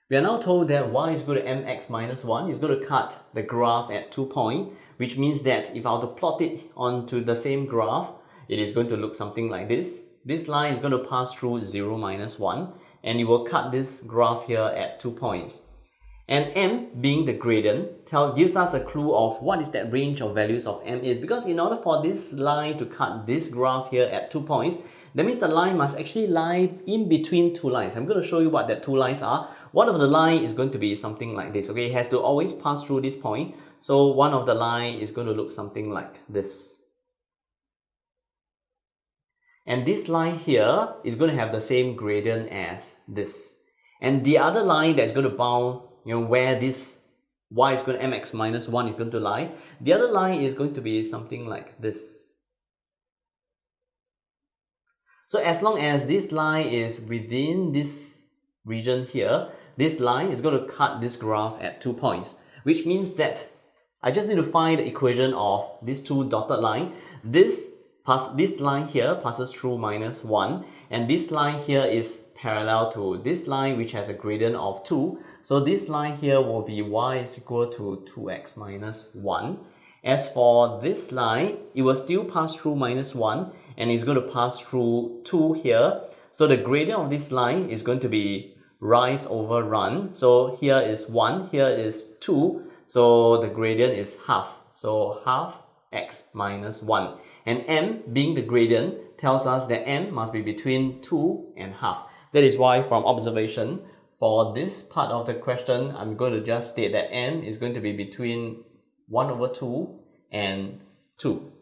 We are now told that y is equal to mx minus 1 is going to cut the graph at 2 points, which means that if I were to plot it onto the same graph, it is going to look something like this. This line is going to pass through 0 minus 1, and it will cut this graph here at 2 points. And m, being the gradient, gives us a clue of what is that range of values of m is, because in order for this line to cut this graph here at 2 points, that means the line must actually lie in between two lines. I'm going to show you what that two lines are. One of the line is going to be something like this. Okay, it has to always pass through this point. So one of the line is going to look something like this. And this line here is going to have the same gradient as this. And the other line that's going to bound, where this y is going to mx minus 1 is going to lie, the other line is going to be something like this. So as long as this line is within this region here, this line is going to cut this graph at 2 points, which means that I just need to find the equation of these two dotted line. This line here passes through minus 1, and this line here is parallel to this line, which has a gradient of 2. So this line here will be y is equal to 2x minus 1. As for this line, it will still pass through minus 1, and it's going to pass through 2 here. So the gradient of this line is going to be rise over run. So here is 1, here is 2. So the gradient is half. So half x minus 1. And m, being the gradient, tells us that m must be between 2 and half. That is why, from observation, for this part of the question, I'm going to just state that m is going to be between 1 over 2 and 2.